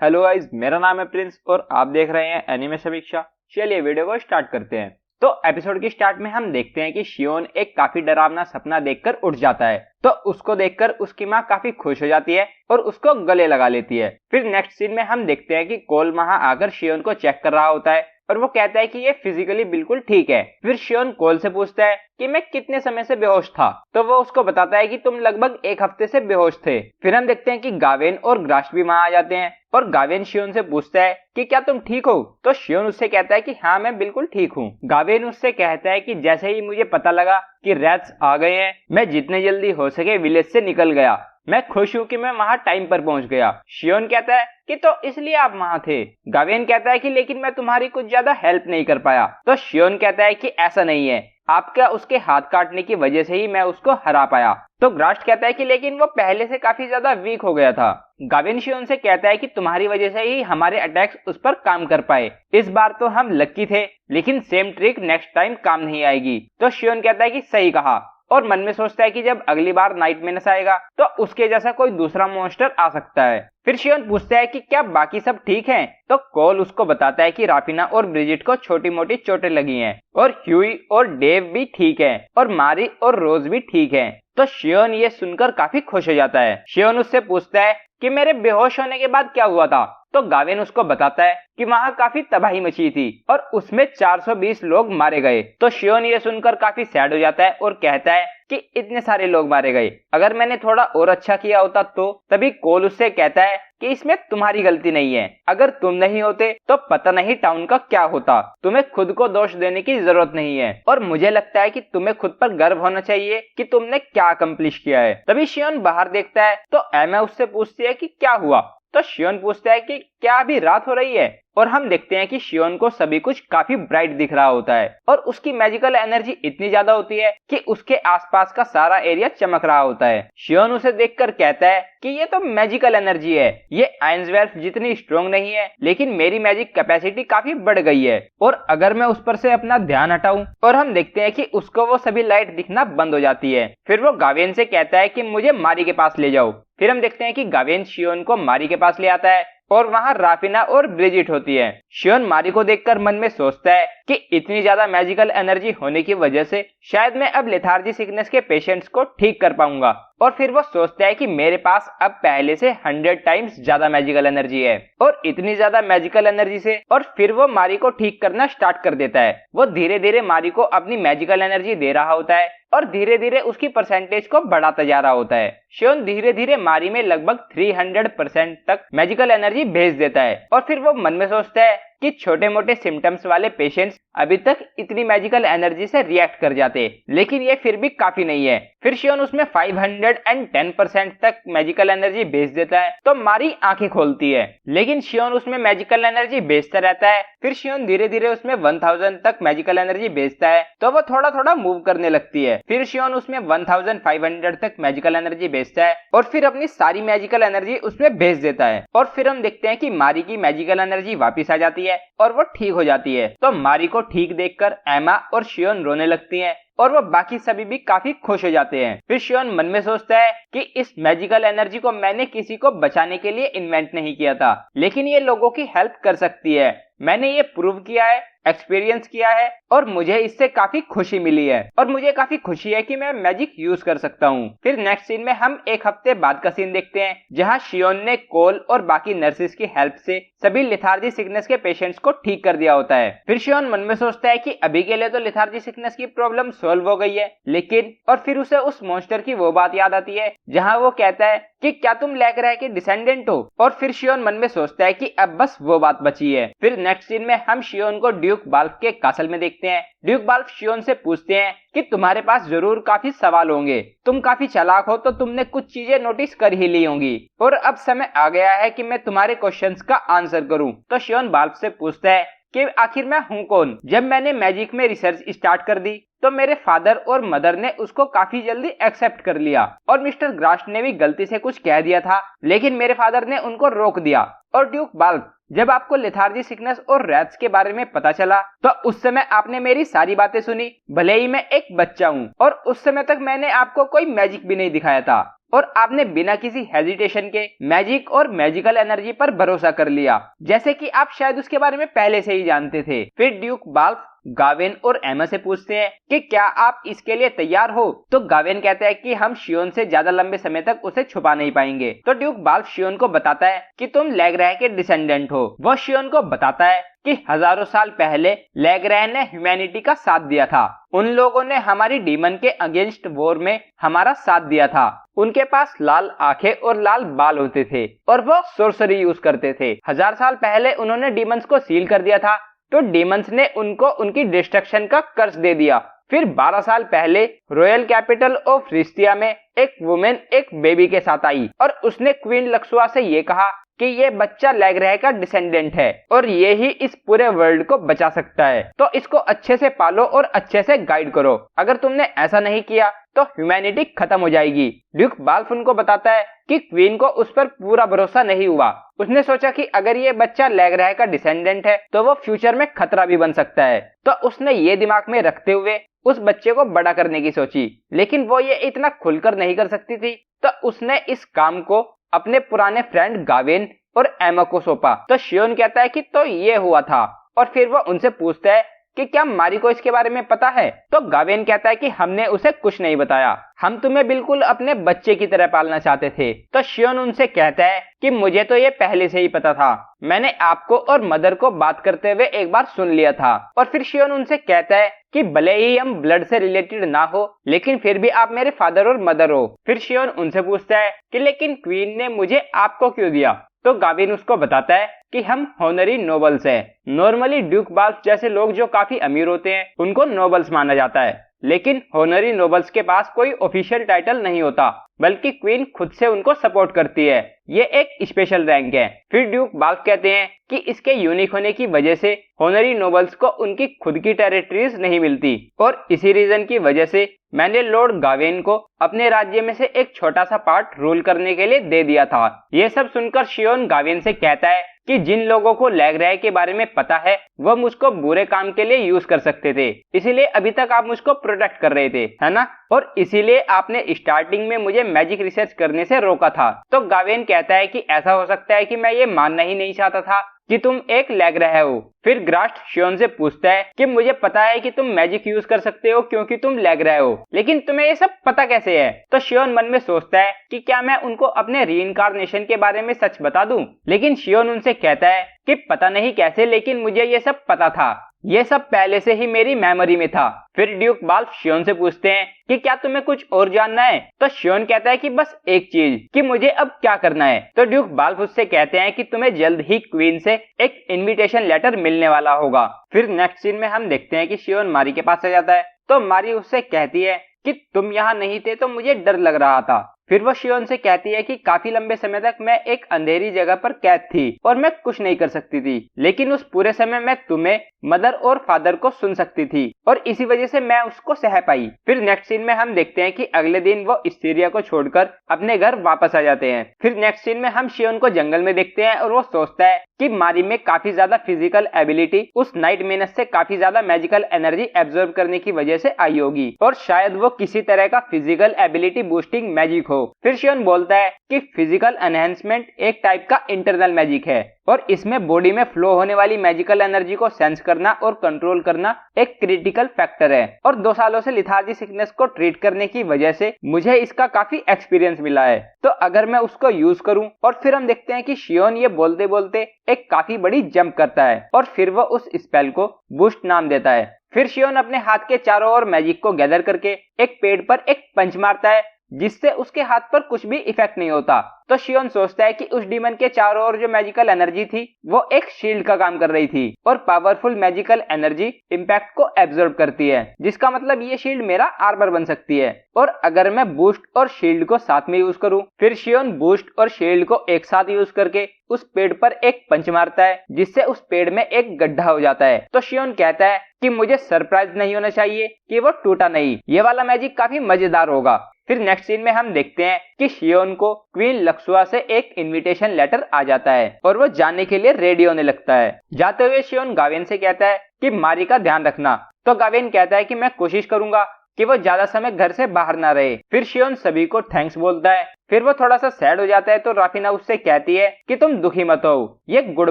Hello guys, मेरा नाम है प्रिंस और आप देख रहे हैं एनिमे समीक्षा। चलिए वीडियो को स्टार्ट करते हैं। तो एपिसोड की स्टार्ट में हम देखते हैं कि शियोन एक काफी डरावना सपना देखकर उठ जाता है। तो उसको देखकर उसकी माँ काफी खुश हो जाती है और उसको गले लगा लेती है। फिर नेक्स्ट सीन में हम देखते हैं कि कोल वहां आकर शियोन को चेक कर रहा होता है और वो कहता है कि ये फिजिकली बिल्कुल ठीक है। फिर शियोन कोल से पूछता है कि मैं कितने समय से बेहोश था, तो वो उसको बताता है कि तुम लगभग एक हफ्ते से बेहोश थे। फिर हम देखते हैं कि गावेन और ग्रास्ट भी वहां आ जाते हैं और गावेन शियोन से पूछता है कि क्या तुम ठीक हो, तो शियोन उससे कहता है कि हाँ मैं बिल्कुल ठीक हूँ। गावेन उससे कहता है कि जैसे ही मुझे पता लगा कि रैट्स आ गए हैं, मैं जितने जल्दी हो सके विलेज से निकल गया। मैं खुश हूँ कि मैं वहां टाइम पर पहुंच गया। शियोन कहता है कि तो इसलिए आप वहां थे। गावेन कहता है कि लेकिन मैं तुम्हारी कुछ ज्यादा हेल्प नहीं कर पाया। तो शियोन कहता है कि ऐसा नहीं है, आपका उसके हाथ काटने की वजह से ही मैं उसको हरा पाया। तो ग्रास्ट कहता है कि लेकिन वो पहले से काफी ज्यादा वीक हो गया था। गावेन शियोन से कहता है कि तुम्हारी वजह से ही हमारे अटैक्स उस पर काम कर पाए। इस बार तो हम लकी थे, लेकिन सेम ट्रिक नेक्स्ट टाइम काम नहीं आएगी। तो शियोन कहता है कि सही कहा और मन में सोचता है कि जब अगली बार नाइट मेनस आएगा तो उसके जैसा कोई दूसरा मॉन्स्टर आ सकता है। फिर शियोन पूछता है कि क्या बाकी सब ठीक हैं? तो कोल उसको बताता है कि राफिना और ब्रिजिट को छोटी मोटी चोटें लगी हैं और ह्यूई और डेव भी ठीक है और मारी और रोज भी ठीक है। तो शियोन ये सुनकर काफी खुश हो जाता है। शियोन उससे पूछता है कि मेरे बेहोश होने के बाद क्या हुआ था? तो गावेन उसको बताता है कि वहां काफी तबाही मची थी और उसमें 420 लोग मारे गए। तो शियोन ये सुनकर काफी सैड हो जाता है और कहता है कि इतने सारे लोग मारे गए, अगर मैंने थोड़ा और अच्छा किया होता तो। तभी कोल उससे कहता है कि इसमें तुम्हारी गलती नहीं है, अगर तुम नहीं होते तो पता नहीं टाउन का क्या होता। तुम्हें खुद को दोष देने की जरूरत नहीं है और मुझे लगता है कि तुम्हें खुद पर गर्व होना चाहिए कि तुमने क्या अकम्प्लिश किया है। तभी शियोन बाहर देखता है तो एमा उससे पूछती है कि क्या हुआ। तो शियोन पूछता है कि क्या अभी रात हो रही है, और हम देखते हैं कि शियोन को सभी कुछ काफी ब्राइट दिख रहा होता है और उसकी मैजिकल एनर्जी इतनी ज्यादा होती है कि उसके आसपास का सारा एरिया चमक रहा होता है। शियोन उसे देखकर कहता है कि ये तो मैजिकल एनर्जी है, ये आइंसवेल्फ जितनी स्ट्रॉन्ग नहीं है, लेकिन मेरी मैजिक कैपेसिटी काफी बढ़ गई है और अगर मैं उस पर से अपना ध्यान हटाऊं, और हम देखते हैं कि उसको वो सभी लाइट दिखना बंद हो जाती है। फिर वो गावेन से कहता है कि मुझे मारी के पास ले जाओ। फिर हम देखते हैं कि गावेन शियोन को मारी के पास ले आता है और वहां राफिना और ब्रिजिट होती है। शियोन मारी को देखकर मन में सोचता है कि इतनी ज्यादा मैजिकल एनर्जी होने की वजह से शायद मैं अब लेथार्जी सिकनेस के पेशेंट्स को ठीक कर पाऊंगा। और फिर वो सोचता है कि मेरे पास अब पहले से 100 टाइम्स ज्यादा मैजिकल एनर्जी है और इतनी ज्यादा मैजिकल एनर्जी से, और फिर वो मारी को ठीक करना स्टार्ट कर देता है। वो धीरे धीरे मारी को अपनी मैजिकल एनर्जी दे रहा होता है और धीरे धीरे उसकी परसेंटेज को बढ़ाता जा रहा होता है। शियोन धीरे धीरे मारी में लगभग 300% तक मैजिकल एनर्जी भेज देता है और फिर वो मन में सोचता है कि छोटे मोटे सिम्टम्स वाले पेशेंट्स अभी तक इतनी मैजिकल एनर्जी से रिएक्ट कर जाते, लेकिन ये फिर भी काफी नहीं है। फिर शियोन उसमें 510% तक मैजिकल एनर्जी भेज देता है तो मारी आंखें खोलती है, लेकिन शियोन उसमें मैजिकल एनर्जी भेजता रहता है। फिर शियोन धीरे धीरे उसमें 1000 तक मैजिकल एनर्जी भेजता है तो वो थोड़ा थोड़ा मूव करने लगती है। फिर शियोन उसमें 1500 तक मैजिकल एनर्जी भेजता है और फिर अपनी सारी मैजिकल एनर्जी उसमें भेज देता है और फिर हम देखते हैं कि मारी की मैजिकल एनर्जी वापस आ जाती है और वो ठीक हो जाती है। तो मारी को ठीक देखकर एमा और शियोन रोने लगती हैं और वो बाकी सभी भी काफी खुश हो जाते हैं। फिर शियोन मन में सोचता है कि इस मैजिकल एनर्जी को मैंने किसी को बचाने के लिए इन्वेंट नहीं किया था, लेकिन ये लोगों की हेल्प कर सकती है। मैंने ये प्रूव किया है, एक्सपीरियंस किया है और मुझे इससे काफी खुशी मिली है और मुझे काफी खुशी है कि मैं मैजिक यूज कर सकता हूँ। फिर नेक्स्ट सीन में हम एक हफ्ते बाद का सीन देखते हैं जहाँ शियोन ने कोल और बाकी नर्सिस की हेल्प से सभी लेथार्जी सिकनेस के पेशेंट्स को ठीक कर दिया होता है। फिर शियोन मन में सोचता है कि अभी के लिए तो लेथार्जी सिकनेस की प्रॉब्लम सॉल्व हो गई है, लेकिन और फिर उसे उस मॉन्स्टर की वो बात याद आती है जहाँ वो कहता है कि क्या तुम लैग्राह के डिसेंडेंट हो, और फिर शियोन मन में सोचता है कि अब बस वो बात बची है। फिर नेक्स्ट सीन में हम शियोन को ड्यूक बाल्फ के कासल में देखते हैं। ड्यूक बाल्फ शियोन से पूछते हैं कि तुम्हारे पास जरूर काफी सवाल होंगे, तुम काफी चालाक हो तो तुमने कुछ चीजें नोटिस कर ही ली होंगी और अब समय आ गया है कि मैं तुम्हारे क्वेश्चंस का आंसर करूं। तो शियोन बाल्फ से पूछता है कि आखिर मैं हूं कौन। जब मैंने मैजिक में रिसर्च स्टार्ट कर दी तो मेरे फादर और मदर ने उसको काफी जल्दी एक्सेप्ट कर लिया और मिस्टर ग्रास्ट ने भी गलती से कुछ कह दिया था, लेकिन मेरे फादर ने उनको रोक दिया। और ड्यूक बाल्फ, जब आपको लेथार्जी सिकनेस और रैट्स के बारे में पता चला तो उस समय आपने मेरी सारी बातें सुनी, भले ही मैं एक बच्चा हूँ और उस समय तक मैंने आपको कोई मैजिक भी नहीं दिखाया था और आपने बिना किसी हेजिटेशन के मैजिक और मैजिकल एनर्जी पर भरोसा कर लिया, जैसे कि आप शायद उसके बारे में पहले से ही जानते थे। फिर ड्यूक बाल्फ गावेन और एमा से पूछते हैं कि क्या आप इसके लिए तैयार हो। तो गावेन कहता है कि हम शियोन से ज्यादा लंबे समय तक उसे छुपा नहीं पाएंगे। तो ड्यूक बाल्फ शियोन को बताता है कि तुम लैग्राह के डिसेंडेंट हो। वो शियोन को बताता है कि हजारों साल पहले लैग्राह ने ह्यूमैनिटी का साथ दिया था। उन लोगों ने हमारी डीमन के अगेंस्ट वॉर में हमारा साथ दिया था। उनके पास लाल आंखें और लाल बाल होते थे और वो सोर्सरी यूज करते थे। 1000 साल पहले उन्होंने डीमंस को सील कर दिया था, तो डीमंस ने उनको उनकी डिस्ट्रक्शन का कर्ज दे दिया। फिर 12 साल पहले रॉयल कैपिटल ऑफ रिस्टिया में एक वुमेन एक बेबी के साथ आई और उसने क्वीन लक्सुआ से ये कहा कि ये बच्चा लैग्राह का डिसेंडेंट है और ये ही इस पूरे वर्ल्ड को बचा सकता है, तो इसको अच्छे से पालो और अच्छे से गाइड करो। अगर तुमने ऐसा नहीं किया तो ह्यूमैनिटी खत्म हो जाएगी। ड्यूक बाल्फ उनको बताता है कि क्वीन को उस पर पूरा भरोसा नहीं हुआ। उसने सोचा कि अगर ये बच्चा लैग्राह का डिसेंडेंट है तो वो फ्यूचर में खतरा भी बन सकता है, तो उसने ये दिमाग में रखते हुए उस बच्चे को बड़ा करने की सोची। लेकिन वो ये इतना खुलकर नहीं कर सकती थी, तो उसने इस काम को अपने पुराने फ्रेंड गावेन और एमा को सौंपा। तो शियोन कहता है कि तो ये हुआ था, और फिर वो उनसे पूछता है कि क्या मारी को इसके बारे में पता है। तो गावेन कहता है कि हमने उसे कुछ नहीं बताया, हम तुम्हें बिल्कुल अपने बच्चे की तरह पालना चाहते थे। तो शियोन उनसे कहता है कि मुझे तो ये पहले से ही पता था, मैंने आपको और मदर को बात करते हुए एक बार सुन लिया था। और फिर शियोन उनसे कहता है कि भले ही हम ब्लड से रिलेटेड ना हो, लेकिन फिर भी आप मेरे फादर और मदर हो। फिर शियोन उनसे पूछता है कि लेकिन क्वीन ने मुझे आपको क्यों दिया। तो गावेन उसको बताता है कि हम होनरी नोबल्स हैं। नॉर्मली ड्यूक बाल्फ जैसे लोग जो काफी अमीर होते हैं उनको नोबल्स माना जाता है, लेकिन होनरी नोबल्स के पास कोई ऑफिशियल टाइटल नहीं होता, बल्कि क्वीन खुद से उनको सपोर्ट करती है। ये एक स्पेशल रैंक है। फिर ड्यूक बाल्फ कहते हैं कि इसके यूनिक होने की वजह से होनरी नोबल्स को उनकी खुद की टेरिटरीज नहीं मिलती, और इसी रीजन की वजह से मैंने लॉर्ड गावेन को अपने राज्य में से एक छोटा सा पार्ट रूल करने के लिए दे दिया था। ये सब सुनकर शियोन गावेन से कहता है कि जिन लोगों को लैग्राह के बारे में पता है वह मुझको बुरे काम के लिए यूज कर सकते थे, इसीलिए अभी तक आप मुझको प्रोटेक्ट कर रहे थे, है ना, और इसीलिए आपने स्टार्टिंग में मुझे मैजिक रिसर्च करने से रोका था। तो गावेन कहता है कि ऐसा हो सकता है कि मैं ये मानना ही नहीं चाहता था कि तुम एक लैग्राह हो। फिर ग्रास्ट शियोन से पूछता है कि मुझे पता है कि तुम मैजिक यूज कर सकते हो क्योंकि तुम लैग्राह हो, लेकिन तुम्हें ये सब पता कैसे है। तो शियोन मन में सोचता है कि क्या मैं उनको अपने रीइंकार्नेशन के बारे में सच बता दूं, लेकिन शियोन उनसे कहता है कि पता नहीं कैसे, लेकिन मुझे ये सब पता था, ये सब पहले से ही मेरी मेमोरी में था। फिर ड्यूक बाल्फ शियोन से पूछते हैं कि क्या तुम्हें कुछ और जानना है। तो शियोन कहता है कि बस एक चीज, कि मुझे अब क्या करना है। तो ड्यूक बाल्फ उससे कहते हैं कि तुम्हें जल्द ही क्वीन से एक इनविटेशन लेटर मिलने वाला होगा। फिर नेक्स्ट सीन में हम देखते हैं कि शियोन मारी के पास आ जाता है। तो मारी उससे कहती है कि तुम यहाँ नहीं थे तो मुझे डर लग रहा था। फिर वो शियोन से कहती है कि काफी लंबे समय तक मैं एक अंधेरी जगह पर कैद थी और मैं कुछ नहीं कर सकती थी, लेकिन उस पूरे समय मैं तुम्हें, मदर और फादर को सुन सकती थी और इसी वजह से मैं उसको सह पाई। फिर नेक्स्ट सीन में हम देखते हैं कि अगले दिन वो स्टीरिया को छोड़कर अपने घर वापस आ जाते हैं। फिर नेक्स्ट सीन में हम शियोन को जंगल में देखते हैं और वो सोचता है कि मारी में काफी ज्यादा फिजिकल एबिलिटी उस नाइट मेनस से काफी ज्यादा मैजिकल एनर्जी एब्जॉर्ब करने की वजह से आई होगी, और शायद वो किसी तरह का फिजिकल एबिलिटी बूस्टिंग मैजिक हो। फिर शियोन बोलता है कि फिजिकल एनहेंसमेंट एक टाइप का इंटरनल मैजिक है और इसमें बॉडी में फ्लो होने वाली मैजिकल एनर्जी को सेंस करना और कंट्रोल करना एक क्रिटिकल फैक्टर है, और 2 सालों से लिथार्जी सिकनेस को ट्रीट करने की वजह से मुझे इसका काफी एक्सपीरियंस मिला है। तो अगर मैं उसको यूज करूं, और फिर हम देखते हैं कि शियोन ये बोलते बोलते एक काफी बड़ी जंप करता है और फिर वो उस स्पेल को बूस्ट नाम देता है। फिर शियोन अपने हाथ के चारों ओर मैजिक को गैदर करके एक पेड़ पर एक पंच मारता है, जिससे उसके हाथ पर कुछ भी इफेक्ट नहीं होता। तो शियोन सोचता है कि उस डीमन के चारों ओर जो मैजिकल एनर्जी थी वो एक शील्ड का काम कर रही थी और पावरफुल मैजिकल एनर्जी इंपैक्ट को एब्जॉर्ब करती है, जिसका मतलब ये शील्ड मेरा आर्मर बन सकती है। और अगर मैं बूस्ट और शील्ड को साथ में यूज करूं, फिर शियोन बूस्ट और शील्ड को एक साथ यूज करके उस पेड़ पर एक पंच मारता है, जिससे उस पेड़ में एक गड्ढा हो जाता है। तो शियोन कहता है कि मुझे सरप्राइज नहीं होना चाहिए कि वो टूटा नहीं, ये वाला मैजिक काफी मजेदार होगा। फिर नेक्स्ट सीन में हम देखते हैं कि शियोन को क्वीन लक्सुआ से एक इनविटेशन लेटर आ जाता है और वो जाने के लिए रेडी होने लगता है। जाते हुए शियोन गावेन से कहता है कि मारी का ध्यान रखना। तो गावेन कहता है कि मैं कोशिश करूंगा कि वो ज्यादा समय घर से बाहर ना रहे। फिर शियोन सभी को थैंक्स बोलता है फिर वो थोड़ा सा सैड हो जाता है तो राफीना उससे कहती है कि तुम दुखी मत हो, ये गुड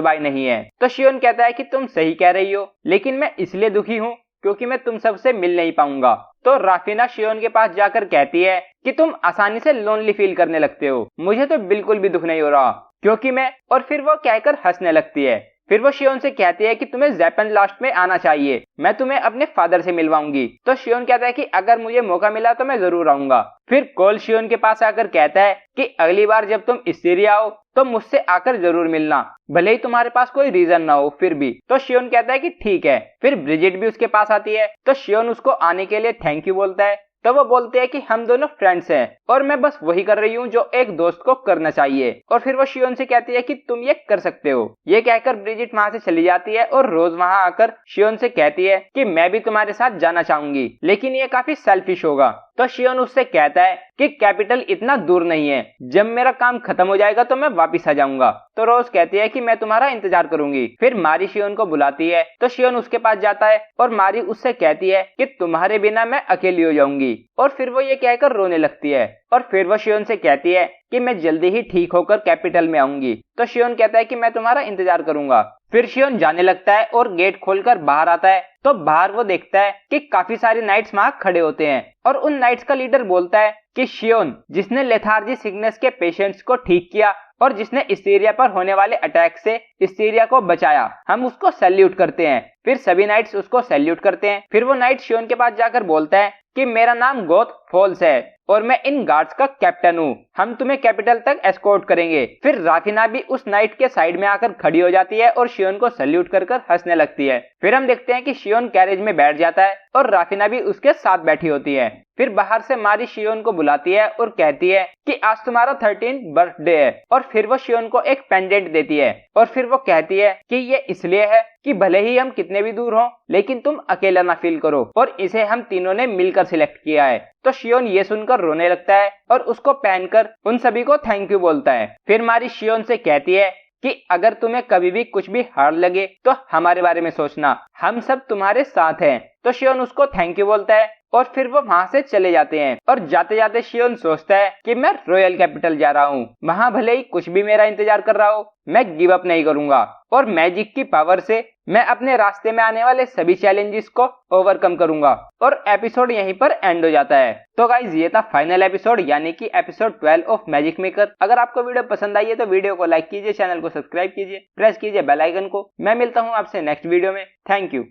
बाय नहीं है। तो शियोन कहता है कि तुम सही कह रही हो, लेकिन मैं इसलिए दुखी हूँ क्योंकि मैं तुम सबसे मिल नहीं पाऊंगा। तो राफीना शियोन के पास जाकर कहती है कि तुम आसानी से लोनली फील करने लगते हो, मुझे तो बिल्कुल भी दुख नहीं हो रहा क्योंकि मैं, और फिर वो कहकर हंसने लगती है। फिर वो शियोन से कहती है कि तुम्हें जापान लास्ट में आना चाहिए, मैं तुम्हें अपने फादर से मिलवाऊंगी। तो शियोन कहता है कि अगर मुझे मौका मिला तो मैं जरूर आऊंगा। फिर कोल शियोन के पास आकर कहता है कि अगली बार जब तुम स्टीरिया आओ तो मुझसे आकर जरूर मिलना, भले ही तुम्हारे पास कोई रीजन ना हो फिर भी। तो शियोन कहता है कि ठीक है। फिर ब्रिजिट भी उसके पास आती है तो शियोन उसको आने के लिए थैंक यू बोलता है। तो वो बोलते हैं कि हम दोनों फ्रेंड्स हैं और मैं बस वही कर रही हूँ जो एक दोस्त को करना चाहिए। और फिर वो शियोन से कहती है कि तुम ये कर सकते हो। ये कहकर ब्रिजिट वहाँ से चली जाती है और रोज वहाँ आकर शियोन से कहती है कि मैं भी तुम्हारे साथ जाना चाहूंगी, लेकिन ये काफी सेल्फिश होगा। तो शियोन उससे कहता है कि कैपिटल इतना दूर नहीं है, जब मेरा काम खत्म हो जाएगा तो मैं वापिस आ जाऊंगा। तो रोज कहती है कि मैं तुम्हारा इंतजार करूंगी। फिर मारी शियोन को बुलाती है तो शियोन उसके पास जाता है और मारी उससे कहती है कि तुम्हारे बिना मैं अकेली हो जाऊंगी। और फिर वो ये कहकर रोने लगती है। और फिर वो शियोन से कहती है कि मैं जल्दी ही ठीक होकर कैपिटल में आऊंगी। तो शियोन कहता है कि मैं तुम्हारा इंतजार करूंगा। फिर शियोन जाने लगता है और गेट खोलकर बाहर आता है तो बाहर वो देखता है कि काफी सारे नाइट्स वहां खड़े होते हैं और उन नाइट्स का लीडर बोलता है कि शियोन, जिसने लेथार्जी सिकनेस के पेशेंट्स को ठीक किया और जिसने स्टीरिया पर होने वाले अटैक से स्टीरिया को बचाया, हम उसको सैल्यूट करते हैं। फिर सभी नाइट्स उसको सैल्यूट करते हैं। फिर वो नाइट शियोन के पास जाकर बोलता है कि मेरा नाम गोथ फॉल्स है और मैं इन गार्ड्स का कैप्टन हूँ, हम तुम्हें कैपिटल तक एस्कॉर्ट करेंगे। फिर राफीना भी उस नाइट के साइड में आकर खड़ी हो जाती है और शियोन को सैल्यूट कर हंसने लगती है। फिर हम देखते हैं कि शियोन कैरेज में बैठ जाता है और राफीना भी उसके साथ बैठी होती है। फिर बाहर से मारी शियोन को बुलाती है और कहती है कि आज तुम्हारा 13th बर्थडे है। और फिर वो शियोन को एक पेंडेंट देती है और फिर वो कहती है कि ये इसलिए है कि भले ही हम कितने भी दूर हों लेकिन तुम अकेला ना फील करो, और इसे हम तीनों ने मिलकर सिलेक्ट किया है। तो शियोन ये सुनकर रोने लगता है और उसको पहनकर उन सभी को थैंक यू बोलता है। फिर मारी शियोन से कहती है कि अगर तुम्हें कभी भी कुछ भी हार लगे तो हमारे बारे में सोचना, हम सब तुम्हारे साथ हैं। तो शियोन उसको थैंक यू बोलता है और फिर वो वहां से चले जाते हैं। और जाते जाते शियोन सोचता है कि मैं रॉयल कैपिटल जा रहा हूँ, वहां भले ही कुछ भी मेरा इंतजार कर रहा हो, मैं गिव अप नहीं करूंगा और मैजिक की पावर से मैं अपने रास्ते में आने वाले सभी चैलेंजेस को ओवरकम करूंगा। और एपिसोड यहीं पर एंड हो जाता है। तो गाइज ये था फाइनल एपिसोड, यानी कि एपिसोड 12 ऑफ मैजिक मेकर। अगर आपको वीडियो पसंद आई है तो वीडियो को लाइक कीजिए, चैनल को सब्सक्राइब कीजिए, प्रेस कीजिए बेल आइकन को। मैं मिलता हूँ आपसे नेक्स्ट वीडियो में। Thank you.